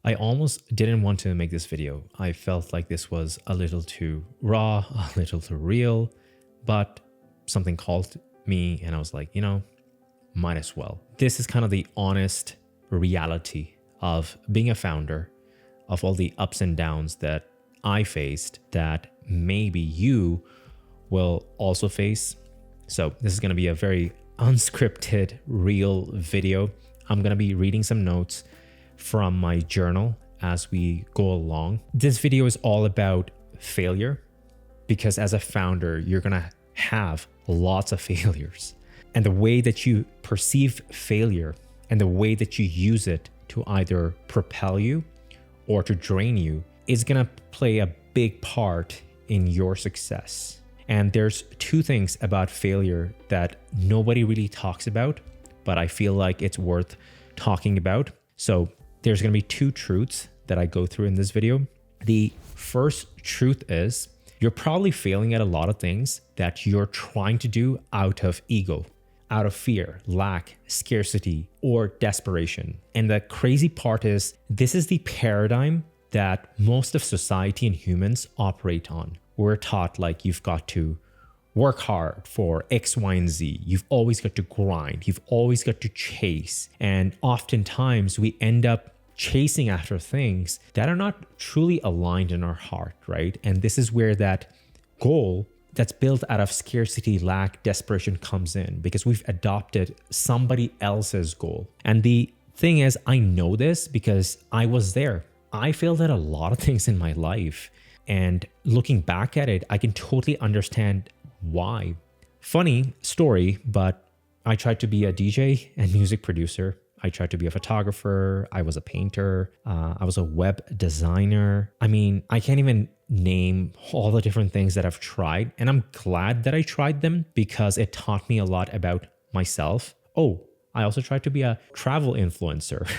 I almost didn't want to make this video. I felt like this was a little too raw, a little too real, but something called me and I was like, might as well. This is kind of the honest reality of being a founder, of all the ups and downs that I faced that maybe you will also face. So this is going to be a very unscripted, real video. I'm going to be reading some notes from my journal as we go along. This video is all about failure because as a founder, you're going to have lots of failures. And the way that you perceive failure and the way that you use it to either propel you or to drain you is going to play a big part in your success. And there's two things about failure that nobody really talks about, but I feel like it's worth talking about. So there's going to be two truths that I go through in this video. The first truth is you're probably failing at a lot of things that you're trying to do out of ego, out of fear, lack, scarcity, or desperation. And the crazy part is this is the paradigm that most of society and humans operate on. We're taught like you've got to work hard for X, Y, and Z. You've always got to grind. You've always got to chase. And oftentimes we end up chasing after things that are not truly aligned in our heart, right? And this is where that goal that's built out of scarcity, lack, desperation comes in because we've adopted somebody else's goal. And the thing is, I know this because I was there. I failed at a lot of things in my life. And looking back at it, I can totally understand why. Funny story, but I tried to be a DJ and music producer. I tried to be a photographer. I was a painter. I was a web designer. I mean, I can't even name all the different things that I've tried. And I'm glad that I tried them because it taught me a lot about myself. Oh, I also tried to be a travel influencer.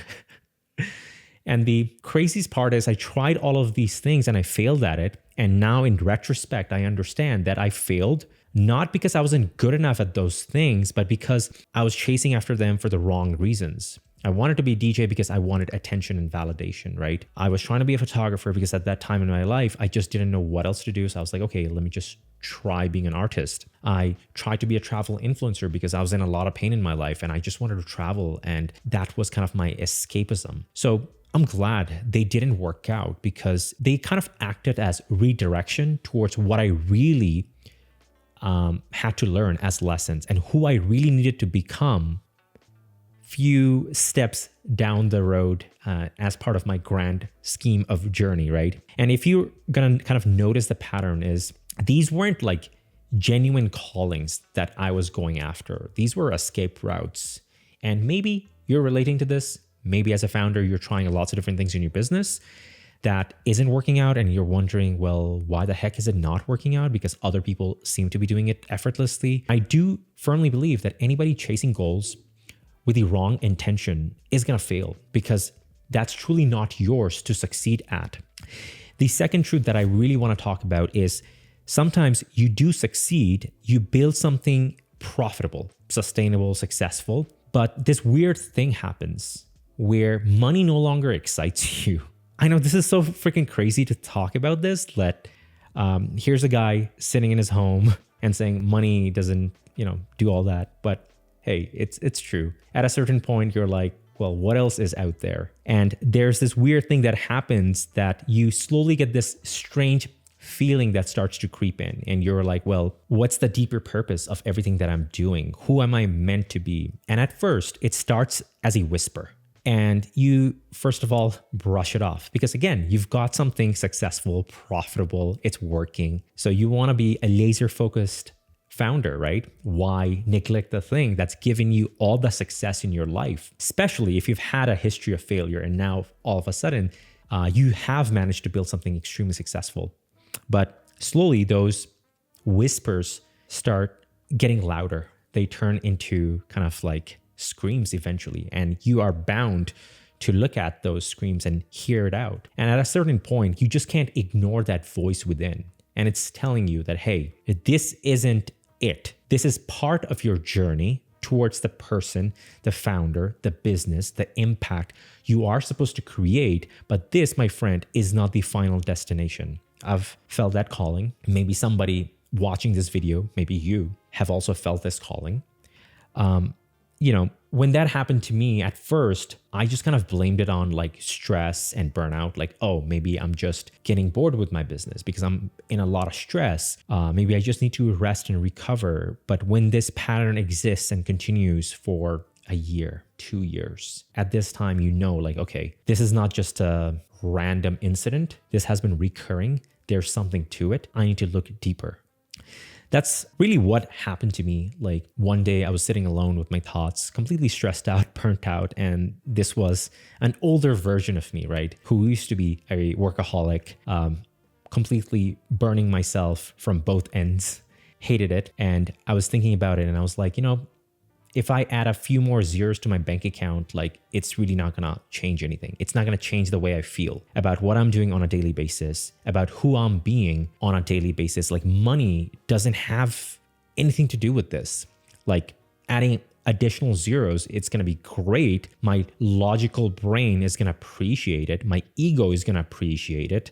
And the craziest part is I tried all of these things and I failed at it. And now in retrospect, I understand that I failed not because I wasn't good enough at those things, but because I was chasing after them for the wrong reasons. I wanted to be a DJ because I wanted attention and validation, right? I was trying to be a photographer because at that time in my life, I just didn't know what else to do. So I was like, okay, let me just try being an artist. I tried to be a travel influencer because I was in a lot of pain in my life and I just wanted to travel. And that was kind of my escapism. So I'm glad they didn't work out because they kind of acted as redirection towards what I really had to learn as lessons and who I really needed to become few steps down the road as part of my grand scheme of journey, right? And if you're gonna kind of notice the pattern is these weren't like genuine callings that I was going after. These were escape routes. And maybe you're relating to this. Maybe as a founder, you're trying lots of different things in your business that isn't working out and you're wondering, well, why the heck is it not working out? Because other people seem to be doing it effortlessly. I do firmly believe that anybody chasing goals with the wrong intention is going to fail because that's truly not yours to succeed at. The second truth that I really want to talk about is sometimes you do succeed, you build something profitable, sustainable, successful, but this weird thing happens where money no longer excites you. I know this is so freaking crazy to talk about this, that here's a guy sitting in his home and saying money doesn't, do all that. But hey, it's true. At a certain point, you're like, well, what else is out there? And there's this weird thing that happens that you slowly get this strange feeling that starts to creep in. And you're like, well, what's the deeper purpose of everything that I'm doing? Who am I meant to be? And at first, it starts as a whisper. And you, first of all, brush it off because again, you've got something successful, profitable, it's working. So you want to be a laser focused founder, right? Why neglect the thing that's given you all the success in your life, especially if you've had a history of failure and now all of a sudden you have managed to build something extremely successful. But slowly those whispers start getting louder. They turn into kind of like screams eventually, and you are bound to look at those screams and hear it out. And at a certain point, you just can't ignore that voice within. And it's telling you that, hey, this isn't it. This is part of your journey towards the person, the founder, the business, the impact you are supposed to create. But this, my friend, is not the final destination. I've felt that calling. Maybe somebody watching this video, maybe you have also felt this calling. When that happened to me at first, I just kind of blamed it on like stress and burnout. Like, oh, maybe I'm just getting bored with my business because I'm in a lot of stress. Maybe I just need to rest and recover. But when this pattern exists and continues for a year, 2 years, at this time, like, okay, this is not just a random incident. This has been recurring. There's something to it. I need to look deeper. That's really what happened to me. Like one day I was sitting alone with my thoughts, completely stressed out, burnt out. And this was an older version of me, right? Who used to be a workaholic, completely burning myself from both ends, hated it. And I was thinking about it and I was like, if I add a few more zeros to my bank account, like it's really not gonna change anything. It's not gonna change the way I feel about what I'm doing on a daily basis, about who I'm being on a daily basis. Like money doesn't have anything to do with this. Like adding additional zeros, it's gonna be great. My logical brain is gonna appreciate it. My ego is gonna appreciate it.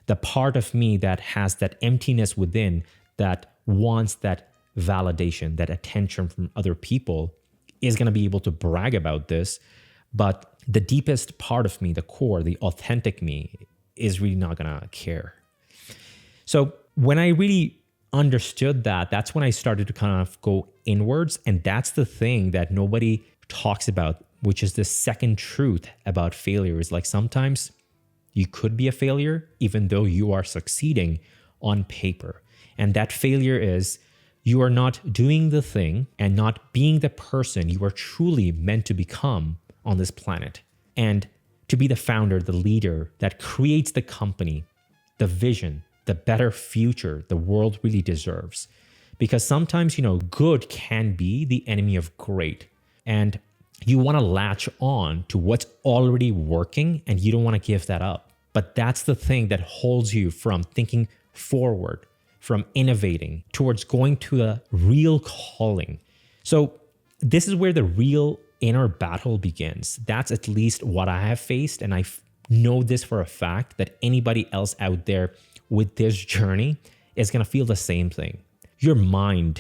The part of me that has that emptiness within that wants that validation, that attention from other people is going to be able to brag about this. But the deepest part of me, the core, the authentic me is really not going to care. So when I really understood that, that's when I started to kind of go inwards. And that's the thing that nobody talks about, which is the second truth about failure is like sometimes you could be a failure even though you are succeeding on paper. And that failure is you are not doing the thing and not being the person you are truly meant to become on this planet. And to be the founder, the leader that creates the company, the vision, the better future the world really deserves. Because sometimes, good can be the enemy of great. And you want to latch on to what's already working and you don't want to give that up. But that's the thing that holds you from thinking forward, from innovating towards going to a real calling. So this is where the real inner battle begins. That's at least what I have faced. And I know this for a fact that anybody else out there with this journey is going to feel the same thing. Your mind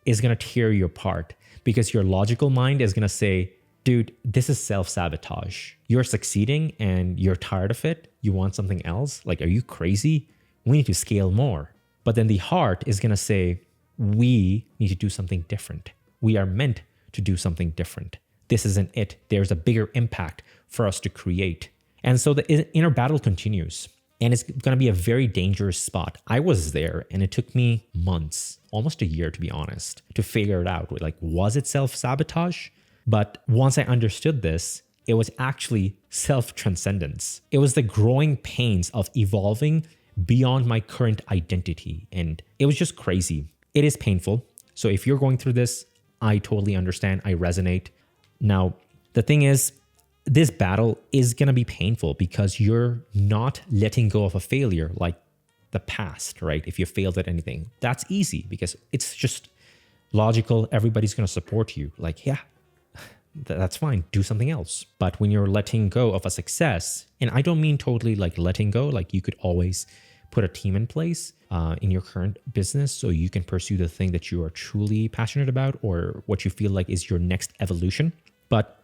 is going to tear you apart because your logical mind is going to say, dude, this is self-sabotage. You're succeeding and you're tired of it. You want something else? Like, are you crazy? We need to scale more. But then the heart is going to say, we need to do something different. We are meant to do something different. This isn't it. There's a bigger impact for us to create. And so the inner battle continues. And it's going to be a very dangerous spot. I was there and it took me months, almost a year to be honest, to figure it out. Like, was it self-sabotage? But once I understood this, it was actually self-transcendence. It was the growing pains of evolving beyond my current identity. And it was just crazy. It is painful. So if you're going through this, I totally understand. I resonate. Now, the thing is, this battle is going to be painful because you're not letting go of a failure like the past, right? If you failed at anything, that's easy because it's just logical. Everybody's going to support you. Like, yeah, that's fine. Do something else. But when you're letting go of a success, and I don't mean totally like letting go, like you could always put a team in place in your current business so you can pursue the thing that you are truly passionate about or what you feel like is your next evolution. But,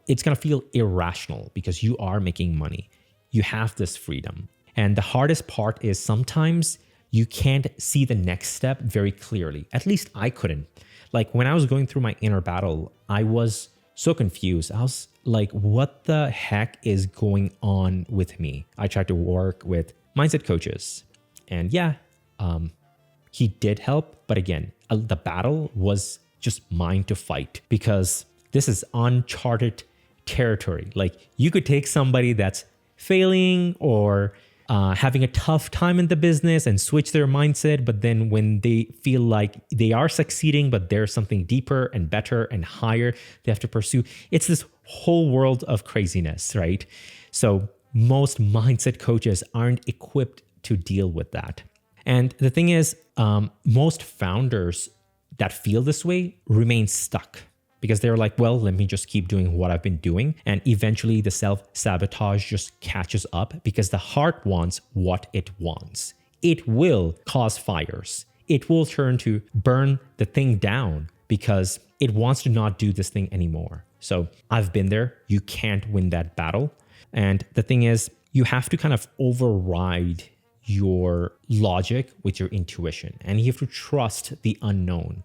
it's going to feel irrational because you are making money. You have this freedom. And the hardest part is sometimes you can't see the next step very clearly. At least I couldn't. Like when I was going through my inner battle, I was so confused. I was like, what the heck is going on with me? I tried to work with mindset coaches and he did help. But again, the battle was just mine to fight because this is uncharted territory. Like you could take somebody that's failing or having a tough time in the business and switch their mindset. But then when they feel like they are succeeding, but there's something deeper and better and higher they have to pursue, it's this whole world of craziness, right? So most mindset coaches aren't equipped to deal with that. And the thing is, most founders that feel this way remain stuck because they're like, well, let me just keep doing what I've been doing. And eventually the self-sabotage just catches up because the heart wants what it wants. It will cause fires. It will turn to burn the thing down because it wants to not do this thing anymore. So I've been there. You can't win that battle. And the thing is, you have to kind of override your logic with your intuition, and you have to trust the unknown.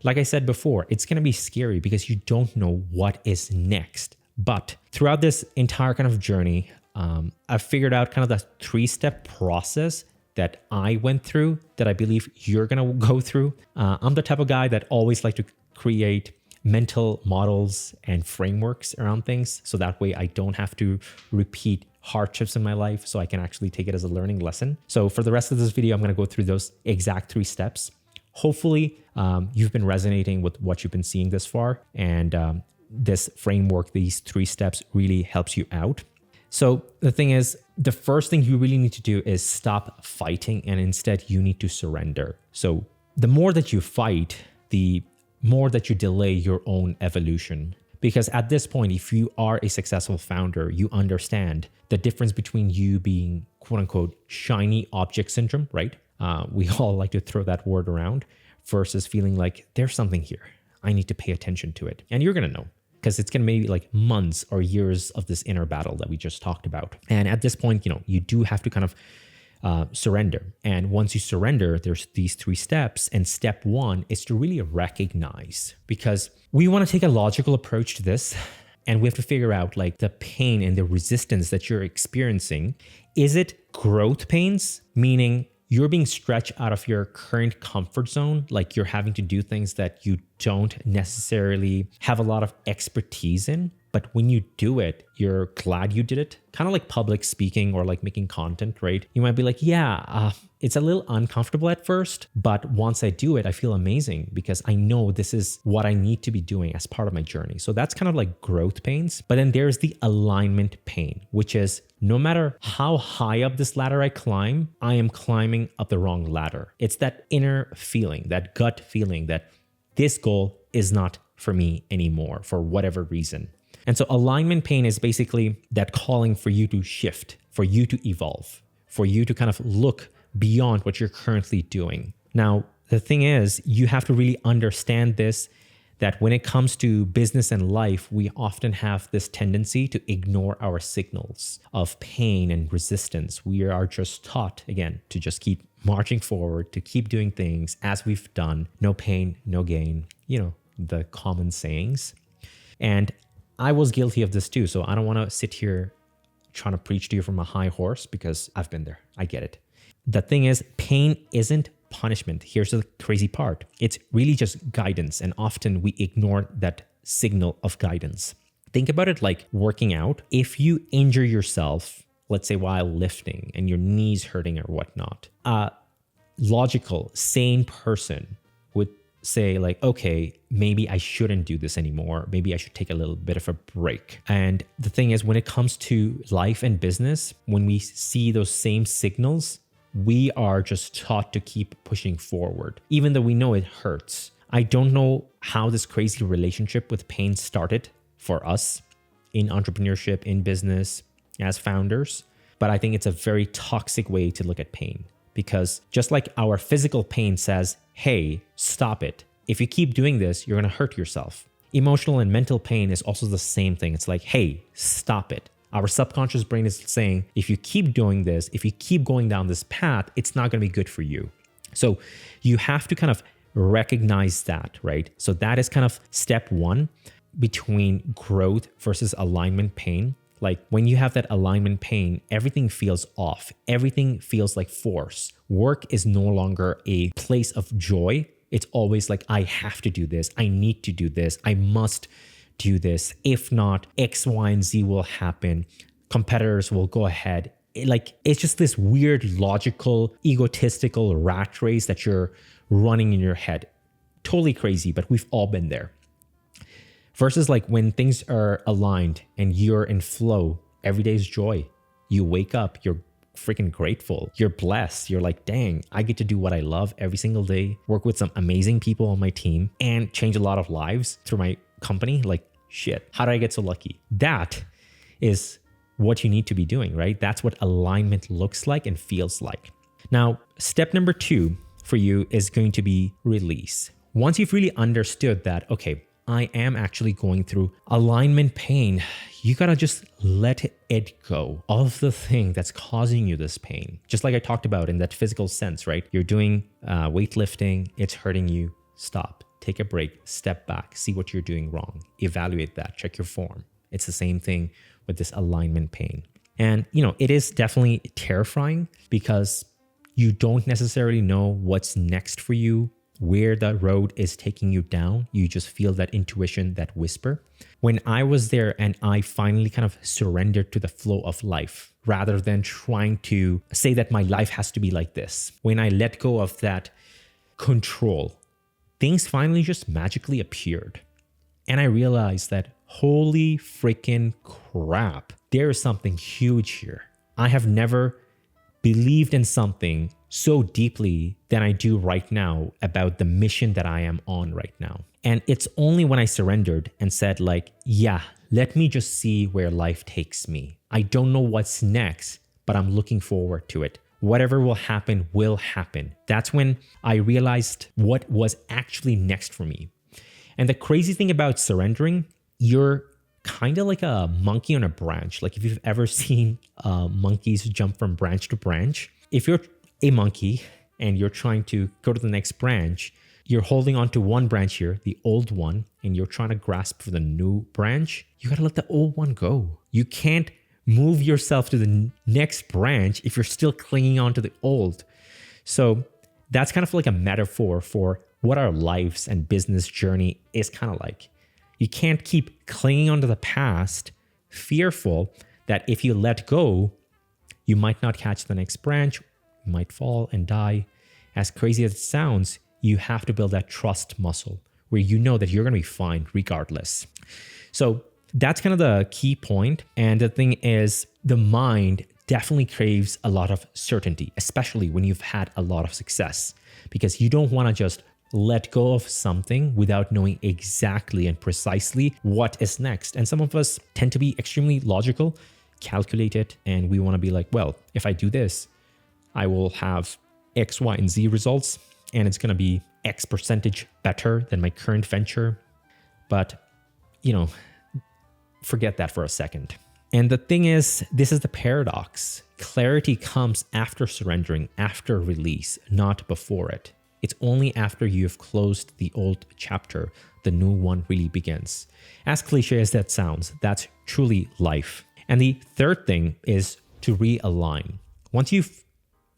Like I said before, it's going to be scary because you don't know what is next. But throughout this entire kind of journey, I've figured out kind of the 3-step process that I went through that I believe you're going to go through. I'm the type of guy that always like to create mental models and frameworks around things. So that way I don't have to repeat hardships in my life, so I can actually take it as a learning lesson. So for the rest of this video, I'm going to go through those exact 3 steps. Hopefully you've been resonating with what you've been seeing this far, and this framework, these 3 steps really helps you out. So the thing is, the first thing you really need to do is stop fighting, and instead you need to surrender. So the more that you fight, the more that you delay your own evolution. Because at this point, if you are a successful founder, you understand the difference between you being quote unquote shiny object syndrome, right? We all like to throw that word around, versus feeling like there's something here. I need to pay attention to it. And you're going to know, because it's going to be like months or years of this inner battle that we just talked about. And at this point, you do have to kind of surrender. And once you surrender, there's these 3 steps. And step 1 is to really recognize, because we want to take a logical approach to this. And we have to figure out like the pain and the resistance that you're experiencing. Is it growth pains, meaning you're being stretched out of your current comfort zone, like you're having to do things that you don't necessarily have a lot of expertise in, but when you do it, you're glad you did it? Kind of like public speaking or like making content, right? You might be like, yeah, it's a little uncomfortable at first, but once I do it, I feel amazing because I know this is what I need to be doing as part of my journey. So that's kind of like growth pains. But then there's the alignment pain, which is no matter how high up this ladder I climb, I am climbing up the wrong ladder. It's that inner feeling, that gut feeling that this goal is not for me anymore for whatever reason. And so alignment pain is basically that calling for you to shift, for you to evolve, for you to kind of look beyond what you're currently doing. Now, the thing is, you have to really understand this, that when it comes to business and life, we often have this tendency to ignore our signals of pain and resistance. We are just taught, again, to just keep marching forward, to keep doing things as we've done. No pain, no gain, the common sayings. And I was guilty of this too. So I don't want to sit here trying to preach to you from a high horse because I've been there. I get it. The thing is, pain isn't punishment. Here's the crazy part. It's really just guidance. And often we ignore that signal of guidance. Think about it like working out. If you injure yourself, let's say while lifting and your knees hurting or whatnot, a logical, sane person would say like, okay, maybe I shouldn't do this anymore. Maybe I should take a little bit of a break. And the thing is, when it comes to life and business, when we see those same signals, we are just taught to keep pushing forward, even though we know it hurts. I don't know how this crazy relationship with pain started for us in entrepreneurship, in business, as founders, but I think it's a very toxic way to look at pain. Because just like our physical pain says, hey, stop it. If you keep doing this, you're going to hurt yourself. Emotional and mental pain is also the same thing. It's like, hey, stop it. Our subconscious brain is saying, if you keep doing this, if you keep going down this path, it's not going to be good for you. So you have to kind of recognize that, right? So that is kind of step 1 between growth versus alignment pain. Like when you have that alignment pain, everything feels off. Everything feels like force. Work is no longer a place of joy. It's always like, I have to do this. I need to do this. I must do this. If not, X, Y, and Z will happen. Competitors will go ahead. It's just this weird, logical, egotistical rat race that you're running in your head. Totally crazy, but we've all been there. Versus like when things are aligned and you're in flow, every day is joy. You wake up, you're freaking grateful. You're blessed. You're like, dang, I get to do what I love every single day, work with some amazing people on my team, and change a lot of lives through my company. Like, shit, how did I get so lucky? That is what you need to be doing, right? That's what alignment looks like and feels like. Now, step number 2 for you is going to be release. Once you've really understood that, okay, I am actually going through alignment pain, you gotta just let it go of the thing that's causing you this pain. Just like I talked about in that physical sense, right? You're doing weightlifting, it's hurting you. Stop, take a break, step back, see what you're doing wrong, evaluate that, check your form. It's the same thing with this alignment pain. And, it is definitely terrifying because you don't necessarily know what's next for you, where the road is taking you down. You just feel that intuition, that whisper. When I was there and I finally kind of surrendered to the flow of life, rather than trying to say that my life has to be like this, when I let go of that control, things finally just magically appeared. And I realized that, holy freaking crap, there is something huge here. I have never believed in something so deeply than I do right now about the mission that I am on right now. And it's only when I surrendered and said like, yeah, let me just see where life takes me. I don't know what's next, but I'm looking forward to it. Whatever will happen will happen. That's when I realized what was actually next for me. And the crazy thing about surrendering, you're kind of like a monkey on a branch. Like if you've ever seen monkeys jump from branch to branch, if you're a monkey and you're trying to go to the next branch, you're holding on to one branch here, the old one, and you're trying to grasp for the new branch. You got to let the old one go. You can't move yourself to the next branch if you're still clinging on to the old. So that's kind of like a metaphor for what our lives and business journey is kind of like. You can't keep clinging onto the past, fearful that if you let go, you might not catch the next branch, you might fall and die. As crazy as it sounds, you have to build that trust muscle where you know that you're going to be fine regardless. So that's kind of the key point. And the thing is, the mind definitely craves a lot of certainty, especially when you've had a lot of success, because you don't want to just let go of something without knowing exactly and precisely what is next. And some of us tend to be extremely logical, calculated, and we want to be like, well, if I do this, I will have X, Y, and Z results, and it's going to be X percentage better than my current venture. But, forget that for a second. And the thing is, this is the paradox. Clarity comes after surrendering, after release, not before it. It's only after you've closed the old chapter, the new one really begins. As cliche as that sounds, that's truly life. And the third thing is to realign. Once you've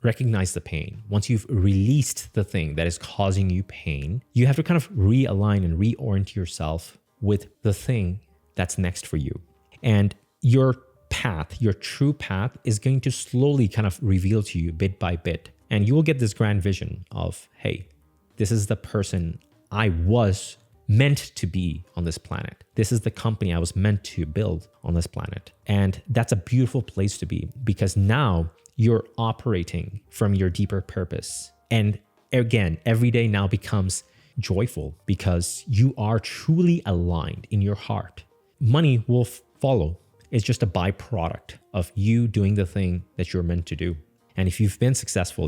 recognized the pain, once you've released the thing that is causing you pain, you have to kind of realign and reorient yourself with the thing that's next for you. And your path, your true path, is going to slowly kind of reveal to you bit by bit. And you will get this grand vision of, hey, this is the person I was meant to be on this planet. This is the company I was meant to build on this planet. And that's a beautiful place to be, because now you're operating from your deeper purpose. And again, every day now becomes joyful because you are truly aligned in your heart. Money will follow. It's just a byproduct of you doing the thing that you're meant to do. And if you've been successful,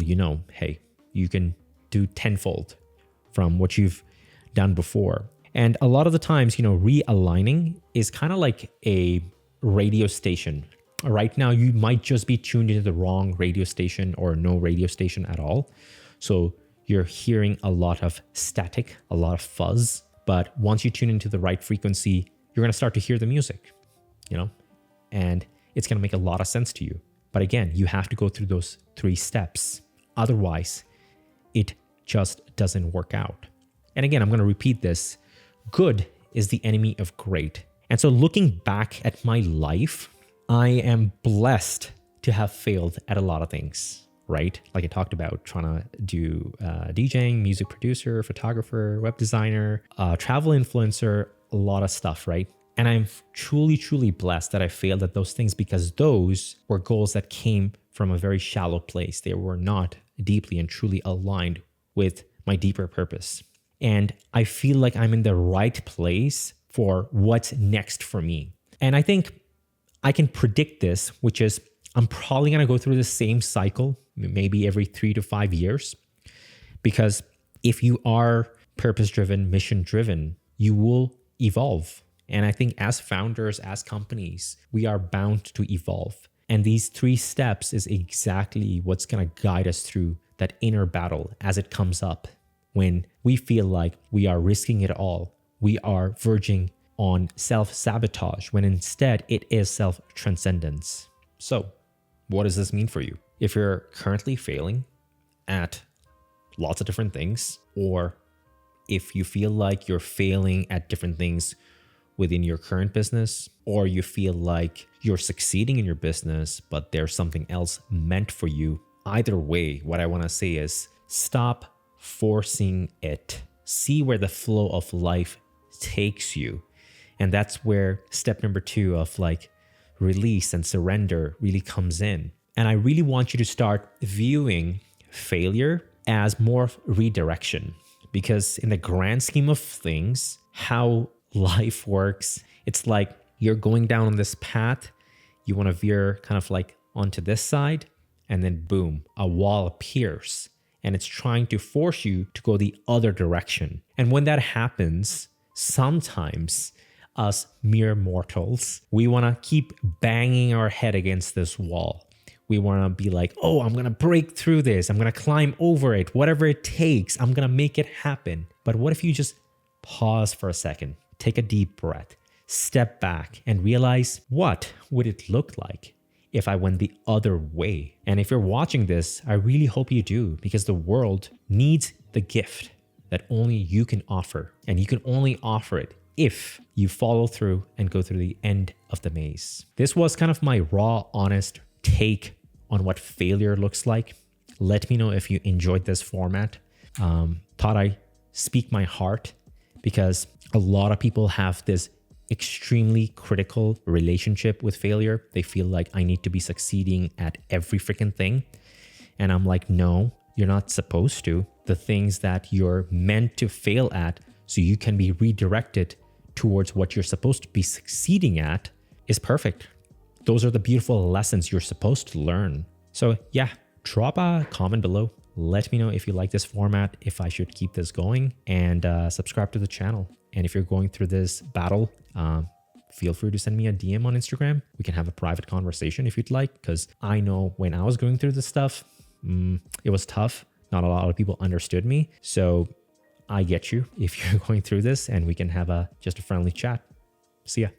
hey, you can do tenfold from what you've done before. And a lot of the times, realigning is kind of like a radio station. Right now, you might just be tuned into the wrong radio station or no radio station at all. So you're hearing a lot of static, a lot of fuzz. But once you tune into the right frequency, you're going to start to hear the music, and it's going to make a lot of sense to you. But again, you have to go through those 3 steps. Otherwise, it just doesn't work out. And again, I'm going to repeat this. Good is the enemy of great. And so looking back at my life, I am blessed to have failed at a lot of things, right? Like I talked about, trying to do DJing, music producer, photographer, web designer, travel influencer, a lot of stuff, right? And I'm truly, truly blessed that I failed at those things, because those were goals that came from a very shallow place. They were not deeply and truly aligned with my deeper purpose. And I feel like I'm in the right place for what's next for me. And I think I can predict this, which is I'm probably going to go through the same cycle, maybe every 3 to 5 years. Because if you are purpose-driven, mission-driven, you will evolve. And I think as founders, as companies, we are bound to evolve. And these 3 steps is exactly what's going to guide us through that inner battle as it comes up. When we feel like we are risking it all, we are verging on self-sabotage, when instead it is self-transcendence. So, what does this mean for you? If you're currently failing at lots of different things, or if you feel like you're failing at different things within your current business, or you feel like you're succeeding in your business, but there's something else meant for you, either way, what I want to say is stop forcing it. See where the flow of life takes you. And that's where step number 2 of like release and surrender really comes in. And I really want you to start viewing failure as more of redirection, because in the grand scheme of things, how life works, it's like you're going down on this path, you want to veer kind of like onto this side, and then boom, a wall appears and it's trying to force you to go the other direction. And when that happens, sometimes us mere mortals, we want to keep banging our head against this wall. We want to be like, oh, I'm going to break through this. I'm going to climb over it. Whatever it takes, I'm going to make it happen. But what if you just pause for a second, take a deep breath, step back and realize, what would it look like if I went the other way? And if you're watching this, I really hope you do, because the world needs the gift that only you can offer. And you can only offer it if you follow through and go through the end of the maze. This was kind of my raw, honest take on what failure looks like. Let me know if you enjoyed this format. Thought I speak my heart, because a lot of people have this extremely critical relationship with failure. They feel like I need to be succeeding at every freaking thing. And I'm like, no, you're not supposed to. The things that you're meant to fail at so you can be redirected towards what you're supposed to be succeeding at is perfect. Those are the beautiful lessons you're supposed to learn. So yeah, drop a comment below. Let me know if you like this format, if I should keep this going, and subscribe to the channel. And if you're going through this battle, feel free to send me a DM on Instagram. We can have a private conversation if you'd like, because I know when I was going through this stuff, it was tough. Not a lot of people understood me. So I get you if you're going through this, and we can have just a friendly chat. See ya.